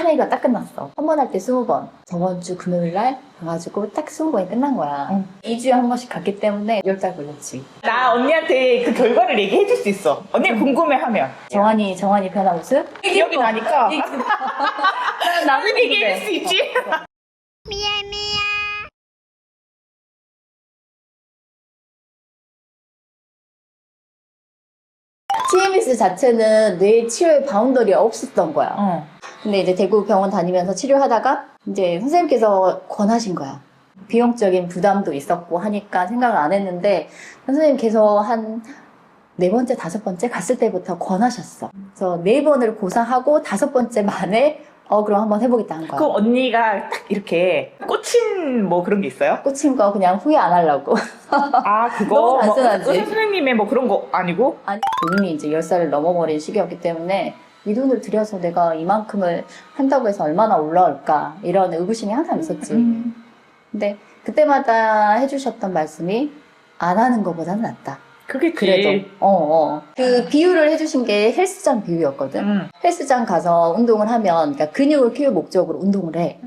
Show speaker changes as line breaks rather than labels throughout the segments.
한 회가 딱 끝났어. 한 번 할 때 20번. 저번 주 금요일 날 가가지고 딱 20번이 끝난 거야.
응.
2주에 한 번씩 갔기 때문에 10달 걸렸지.
나 언니한테 그 결과를 얘기해 줄 수 있어. 언니 궁금해하면.
정한이 변화 모습?
기억이 나니까.
나는
얘기해 줄 수 있지?
TMS 자체는 뇌 치료의 바운더리가 없었던 거야. 근데 이제 대구 병원 다니면서 치료하다가 이제 선생님께서 권하신 거야. 비용적인 부담도 있었고 하니까 생각을 안 했는데 선생님께서 한 4번째, 5번째 갔을 때부터 권하셨어. 그래서 4번을 고사하고 5번째 만에 그럼 한번 해보겠다 한 거야.
그럼 언니가 딱 이렇게 꽂힌 뭐 그런 게 있어요?
꽂힌 거 그냥 후회 안 하려고.
아, 그거?
너무 단순하지?
의사 선생님의 뭐 그런 거 아니고?
아니, 이미 이제 10살을 넘어버린 시기였기 때문에 이 돈을 들여서 내가 이만큼을 한다고 해서 얼마나 올라올까 이런 의구심이 항상 있었지. 근데 그때마다 해주셨던 말씀이 안 하는 것보다는 낫다.
그게
그래도 그 비유를 해주신 게 헬스장 비유였거든. 헬스장 가서 운동을 하면 그러니까 근육을 키울 목적으로 운동을 해.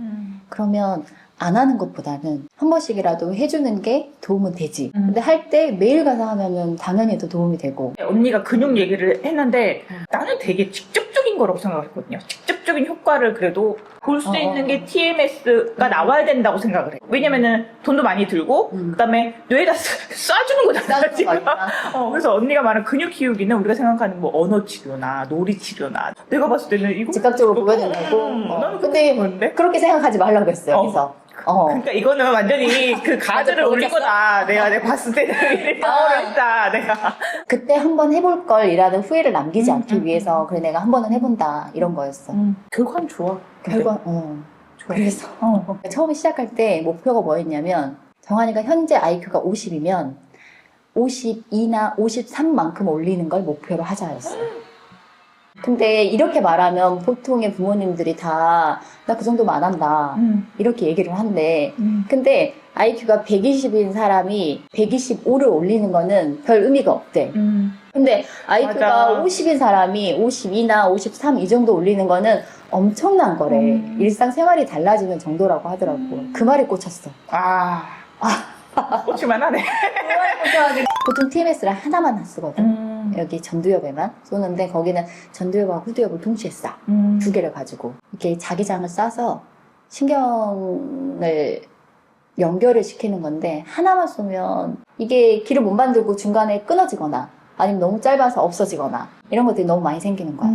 그러면 안 하는 것보다는 한 번씩이라도 해주는 게 도움은 되지. 근데 할 때 매일 가서 하면은 당연히 더 도움이 되고.
언니가 근육 얘기를 했는데 나는 되게 직접적인 거라고 생각했거든요. 직접적인 효과를 그래도 볼 수 있는 게 TMS가 나와야 된다고 생각을 해. 왜냐면은 돈도 많이 들고 그다음에 뇌에다 쏴주는 거잖아 지금. 그래서 언니가 말한 근육 키우기는 우리가 생각하는 뭐 언어 치료나 놀이 치료나 내가 봤을 때는 이거
즉각적으로 보여준다고.
나는
근데
그런데
그렇게 생각하지 말라고 했어요. 여기서.
그러니까 이거는 완전히 그 가드를 올린 거다. 내가 봤을 때는 방어를 했다. 내가
그때 한번 해볼 걸이라는 후회를 남기지 않기 위해서 그래 내가 한 번은 해본다 이런 거였어.
결과는 좋아.
결과
좋아.
그래서 처음에 시작할 때 목표가 뭐였냐면 정한이가 현재 IQ가 50이면 52나 53만큼 올리는 걸 목표로 하자였어. 근데 이렇게 말하면 보통의 부모님들이 다 나 그 정도면 안 한다 이렇게 얘기를 한대. 근데 IQ가 120인 사람이 125를 올리는 거는 별 의미가 없대. 근데 IQ가
맞아.
50인 사람이 52나 53 이 정도 올리는 거는 엄청난 거래. 일상생활이 달라지는 정도라고 하더라고. 그 말에 꽂혔어.
꽂힐만 하네.
보통 TMS를 하나만 쓰거든. 여기 전두엽에만 쏘는데 거기는 전두엽과 후두엽을 동시에 쏴. 2개를 가지고 이렇게 자기장을 쏴서 신경을 연결을 시키는 건데 하나만 쏘면 이게 길을 못 만들고 중간에 끊어지거나 아니면 너무 짧아서 없어지거나 이런 것들이 너무 많이 생기는 거야.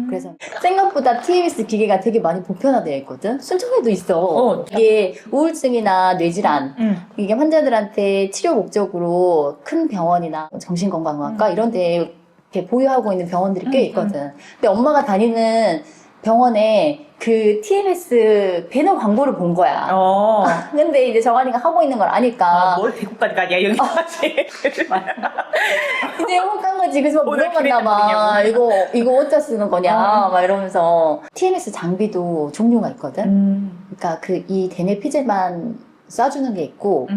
그래서 생각보다 TMS 기계가 되게 많이 보편화되어 있거든. 순천에도 있어. 이게 우울증이나 뇌질환 이게 환자들한테 치료 목적으로 큰 병원이나 정신건강의학과 이런 데 이렇게 보유하고 있는 병원들이 꽤 있거든. 근데 엄마가 다니는 병원에 그 TMS 배너 광고를 본 거야. 근데 이제 정한이가 하고 있는 걸 아니까.
뭘 대구까지 가냐, 여기까지.
이제 혹한 거지. 그래서 물어봤나 봐. 이거 어디다 쓰는 거냐. 막 이러면서. TMS 장비도 종류가 있거든. 그러니까 이 대뇌 피질만 쏴주는 게 있고,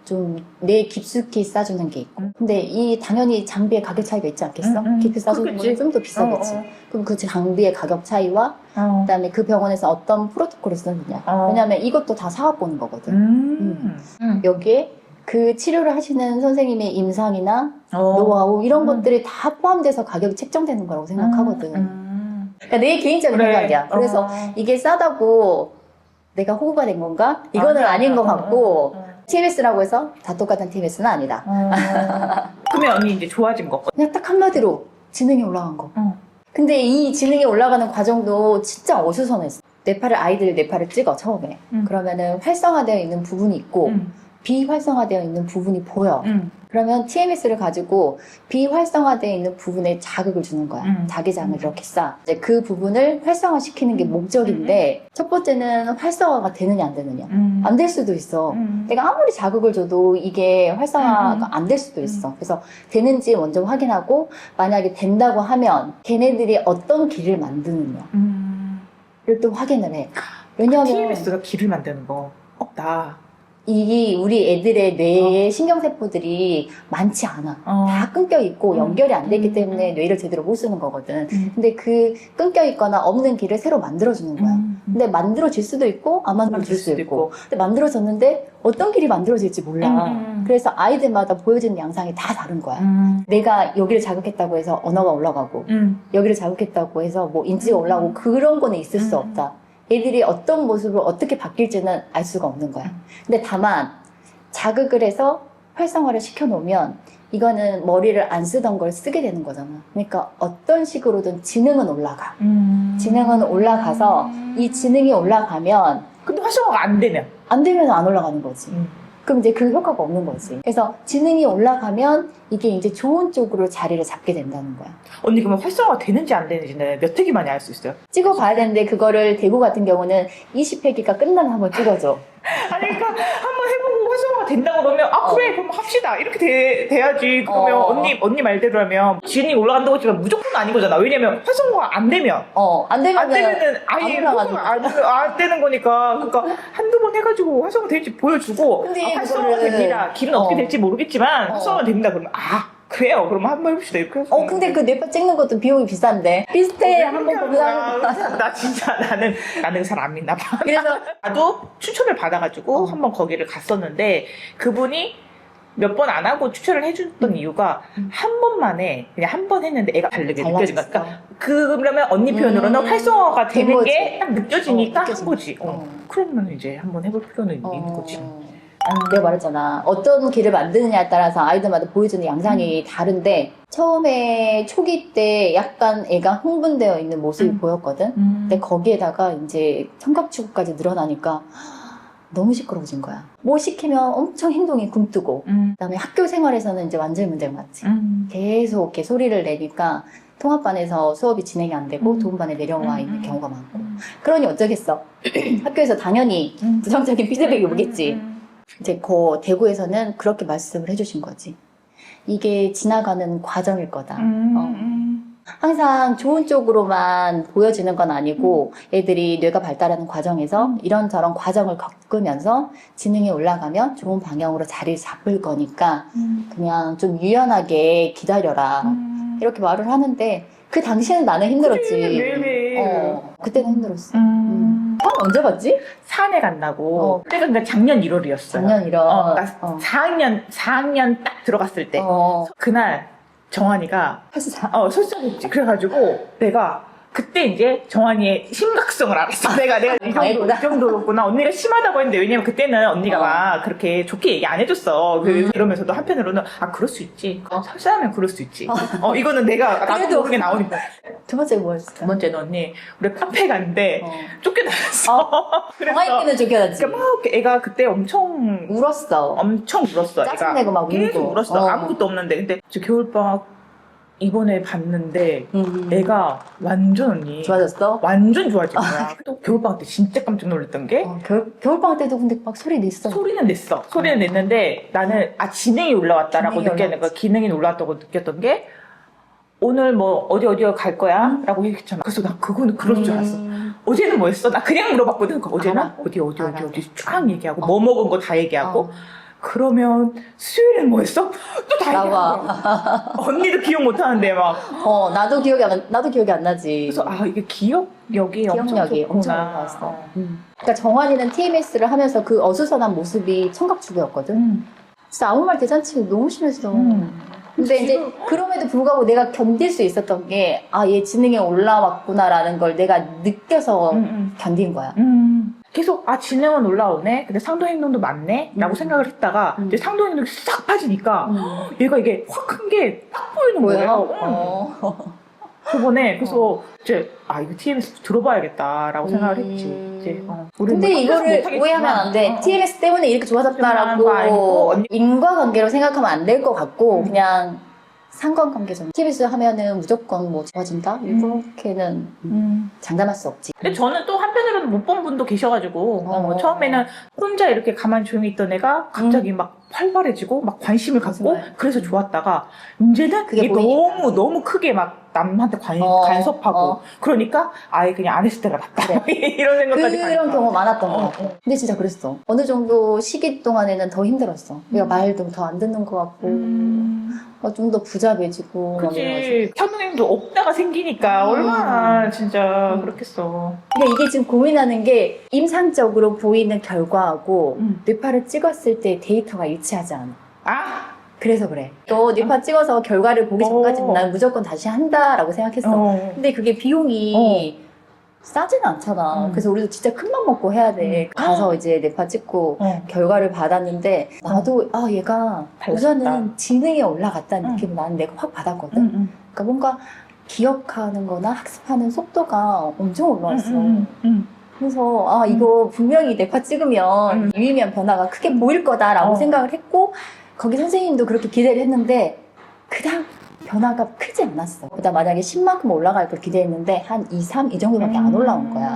좀 뇌 깊숙이 쏴주는 게 있고. 근데 당연히 장비의 가격 차이가 있지 않겠어? 깊이 쏴주는 거는 좀 더 비싸겠지. 그럼 그 장비의 가격 차이와 그다음에 그 병원에서 어떤 프로토콜을 쓰느냐. 왜냐면 이것도 다 사업 보는 거거든. 여기에 그 치료를 하시는 선생님의 임상이나 노하우 이런 것들이 다 포함돼서 가격이 책정되는 거라고 생각하거든. 그러니까 내 개인적인 생각이야. 그래서 이게 싸다고 내가 호구가 된 건가? 이거는 아닌 것 같고 TMS라고 해서 다 똑같은 TMS는 아니다.
그러면 언니 이제 좋아진 거.
그냥 딱 한마디로 지능이 올라간 거. 근데 이 지능이 올라가는 과정도 진짜 어수선했어. 아이들 뇌파를 찍어 처음에. 그러면은 활성화되어 있는 부분이 있고 비활성화되어 있는 부분이 보여. 그러면 TMS를 가지고 비활성화되어 있는 부분에 자극을 주는 거야. 자기장을 이렇게 쏴. 이제 그 부분을 활성화시키는 게 목적인데 첫 번째는 활성화가 되느냐 안 되느냐. 안 될 수도 있어. 내가 아무리 자극을 줘도 이게 활성화가 안 될 수도 있어. 그래서 되는지 먼저 확인하고 만약에 된다고 하면 걔네들이 어떤 길을 만드느냐를 또 확인을 해. 왜냐하면
TMS가 길을 만드는 거. 나
우리 애들의 뇌에 신경세포들이 많지 않아. 다 끊겨 있고 연결이 안 됐기 때문에 뇌를 제대로 못 쓰는 거거든. 근데 그 끊겨 있거나 없는 길을 새로 만들어주는 거야. 근데 만들어질 수도 있고 안 만들어질 수도 있고. 근데 만들어졌는데 어떤 길이 만들어질지 몰라. 그래서 아이들마다 보여지는 양상이 다 다른 거야. 내가 여기를 자극했다고 해서 언어가 올라가고 여기를 자극했다고 해서 뭐 인지가 올라가고 그런 거는 있을 수 없다. 애들이 어떤 모습으로 어떻게 바뀔지는 알 수가 없는 거야. 근데 다만 자극을 해서 활성화를 시켜놓으면 이거는 머리를 안 쓰던 걸 쓰게 되는 거잖아. 그러니까 어떤 식으로든 지능은 올라가. 지능은 올라가서 이 지능이 올라가면
근데 활성화가 안 되면
안 올라가는 거지. 그럼 이제 그 효과가 없는 거지. 그래서 지능이 올라가면 이게 이제 좋은 쪽으로 자리를 잡게 된다는 거야.
언니 그러면 활성화가 되는지 안 되는지는 몇 회기 만에 알 수 있어요?
찍어봐야 되는데 그거를 대구 같은 경우는 20회기가 끝나면 한번 찍어줘.
아니 그러니까 한번 해보고 활성화가 된다고 그러면 그래 그럼 합시다 이렇게 돼야지. 그러면 언니 말대로라면 지능이 올라간다고 했지만 무조건 아닌 거잖아. 왜냐면 활성화가 안 되면
안 되면은
아예
올라가는
안 되는 거니까. 그러니까 한두 번 해가지고 활성화 될지 보여주고
근데
활성화가
그거를-
됩니다. 길은 어떻게 될지 모르겠지만 활성화가 됩니다. 그러면 그래요. 그러면 한번 해봅시다. 이렇게 해서.
근데 그 뇌파 찍는 것도 비용이 비싼데 비슷해. 한번 보고
나 진짜 나는 잘 안 믿나 봐.
그래서
나도 추천을 받아가지고 한번 거기를 갔었는데 그분이 몇 번 안 하고 추천을 해줬던 이유가 한 번만에 그냥 한 번 했는데 애가 다르게 느껴진 거야. 그러니까 그러면 언니 표현으로는 활성화가
된
되는
거지.
게 딱 느껴지니까 한
느껴지는
거지. 그러면 이제 한번 해볼 필요는 있는 거지.
내가 말했잖아. 어떤 길을 만드느냐에 따라서 아이들마다 보여주는 양상이 다른데 처음에 초기 때 약간 애가 흥분되어 있는 모습이 보였거든. 근데 거기에다가 이제 청각추구까지 늘어나니까 너무 시끄러워진 거야. 뭐 시키면 엄청 행동이 굼뜨고 그다음에 학교 생활에서는 이제 완전히 문제가 많지. 계속 이렇게 소리를 내니까 통합반에서 수업이 진행이 안 되고 도움반에 내려와 있는 경우가 많고. 그러니 어쩌겠어. 학교에서 당연히 부정적인 피드백이 오겠지. 이제 대구에서는 그렇게 말씀을 해주신 거지. 이게 지나가는 과정일 거다. 항상 좋은 쪽으로만 보여지는 건 아니고 애들이 뇌가 발달하는 과정에서 이런저런 과정을 겪으면서 지능이 올라가면 좋은 방향으로 자리를 잡을 거니까 그냥 좀 유연하게 기다려라. 이렇게 말을 하는데 그 당시에는 나는 힘들었지.
매일매일.
그때는 힘들었어. 언제 봤지?
산에 간다고. 그때가 그러니까 작년 1월이었어요.
작년 1월.
그러니까 4학년 딱 들어갔을 때. 그날 정환이가 설사했지. 그래가지고 내가 그때 이제 정환이의 심각성을 알았어. 내가 이 정도로구나. 언니가 심하다고 했는데 왜냐면 그때는 언니가 막 그렇게 좋게 얘기 안 해줬어. 그러면서도 한편으로는 그럴 수 있지. 설사하면 그럴 수 있지. 이거는 내가 나도 모르게 나오니까.
두 번째 뭐였어?
두 번째는 언니 우리 카페 갔는데 쫓겨났어.
정환이는 쫓겨났지.
그러니까 막 애가 그때 엄청
울었어. 짜증내고 막
계속
울고.
울었어. 아무것도 없는데 근데 저 겨울방학 이번에 봤는데 애가 완전 언니
좋아졌어?
완전 좋아진 거야. 또 겨울방학 때 진짜 깜짝 놀랐던 게
겨울방학 때도 근데 막 소리 냈어.
소리는 냈는데 나는 지능이 올라왔다라고 느꼈는 거야. 기능이 올라왔다고 느꼈던 게 오늘 뭐 어디 갈 거야? 라고 얘기했잖아. 그래서 나 그거는 그럴 줄 알았어. 어제는 뭐 했어? 나 그냥 물어봤거든. 어제는 어디 쫙 얘기하고 뭐 먹은 거 다 얘기하고 그러면 수요일엔 뭐 했어? 또 다 얘기하고 언니도 기억 못 하는데 막
나도 기억이 안 나지.
그래서 이게 기억력이 엄청
올라왔어. 그러니까 정환이는 TMS를 하면서 그 어수선한 모습이 청각추구였거든. 진짜 아무 말 대잔치 너무 심했어. 근데 이제 그럼에도 불구하고 내가 견딜 수 있었던 게 얘 지능이 올라왔구나라는 걸 내가 느껴서 견딘 거야.
계속 지능은 올라오네. 근데 상도 행동도 맞네. 라고 생각을 했다가 이제 상도 행동이 싹 빠지니까 얘가 이게 확 큰 게 확 보이는 거예요. 저번에 그래서 이제 이거 TMS 들어봐야겠다라고 생각을 했지. 이제
근데 이거를 오해하면 안 돼. TMS 때문에 이렇게 좋아졌다라고 인과관계로 생각하면 안 될 것 같고 그냥 상관관계죠. TBS 하면은 무조건 뭐 좋아진다? 이렇게는 장담할 수 없지.
근데 저는 또 한편으로는 못 본 분도 계셔가지고 처음에는 혼자 이렇게 가만히 조용히 있던 애가 갑자기 막 활발해지고 막 관심을 갖고 그래서 좋았다가 이제는 그게 너무 크게 막 남한테 간섭하고 그러니까 아예 그냥 안 했을 때가 낫다.
그래.
이런 생각까지
그런
가니까.
경우 많았던 것 같아. 근데 진짜 그랬어. 어느 정도 시기 동안에는 더 힘들었어. 내가 말도 더 안 듣는 것 같고, 좀 더 부자배지고. 막 이래가지고.
그치. 현우님도 없다가 생기니까 얼마나 진짜 그렇겠어.
그러니까 이게 지금 고민하는 게 임상적으로 보이는 결과하고
음.
뇌파를 찍었을 때 데이터가 일치하지 않아.
아!
그래서 그래. 또 뇌파 찍어서 결과를 보기 전까지는
어.
난 무조건 다시 한다라고 생각했어. 근데 그게 비용이 싸지는 않잖아. 그래서 우리도 진짜 큰 맘 먹고 해야 돼. 가서 이제 뇌파 찍고 결과를 받았는데 나도 얘가
달라졌다.
우선은 지능이 올라갔다는 느낌을 나는 내가 확 받았거든. 그러니까 뭔가 기억하는 거나 학습하는 속도가 엄청 올라왔어. 그래서 이거 분명히 뇌파 찍으면 유의미한 변화가 크게 보일 거다라고 생각을 했고 거기 선생님도 그렇게 기대를 했는데 그냥 변화가 크지 않았어. 그다음 만약에 10만큼 올라갈 걸 기대했는데 한 2, 3 이 정도밖에 안 올라온 거야.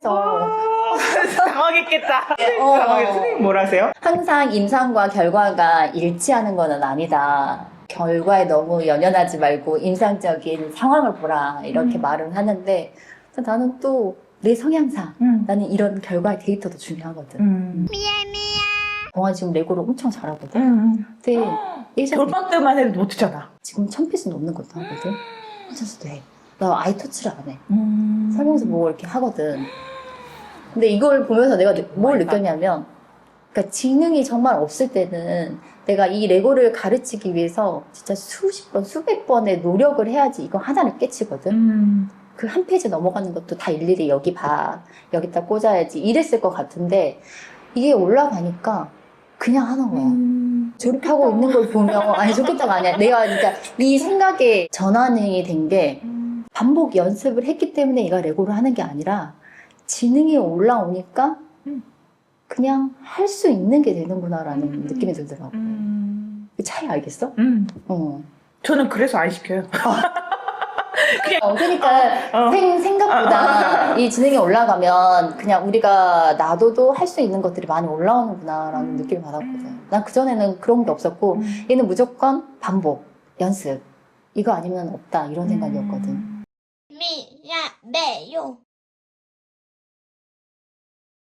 그래서
당황했겠다. 선생님 뭐라 하세요?
항상 임상과 결과가 일치하는 건 아니다. 결과에 너무 연연하지 말고 임상적인 상황을 보라 이렇게 말은 하는데 나는 또 내 성향상 나는 이런 결과의 데이터도 중요하거든. 동아 지금 레고를 엄청 잘하거든. 근데 예전에
졸업 때만 해도 못했잖아.
지금 1000피스 넘는 것도 하거든. 혼자서도 해. 나 아이터치를 안 해. 설명서 보고 이렇게 하거든. 근데 이걸 보면서 내가 뭘 느꼈냐면 그러니까 지능이 정말 없을 때는 내가 이 레고를 가르치기 위해서 진짜 수십 번, 수백 번의 노력을 해야지 이거 하나를 깨치거든. 그 한 페이지 넘어가는 것도 다 일일이 여기 봐. 여기다 꽂아야지. 이랬을 것 같은데 이게 올라가니까 그냥 하는 거야. 졸업하고 있는 걸 보면 아니 좋겠다가 아니야. 내가 그러니까 이 생각에 전환이 된 게 반복 연습을 했기 때문에 얘가 레고를 하는 게 아니라 지능이 올라오니까 그냥 할 수 있는 게 되는구나라는 느낌이 들더라고. 그 차이 알겠어?
저는 그래서 안 시켜요.
그러니까 생각보다 이 지능이 올라가면 그냥 우리가 놔둬도 할 수 있는 것들이 많이 올라오는구나라는 느낌을 받았거든. 난 그전에는 그런 게 없었고 얘는 무조건 반복, 연습 이거 아니면 없다 이런 생각이었거든.
미야 매요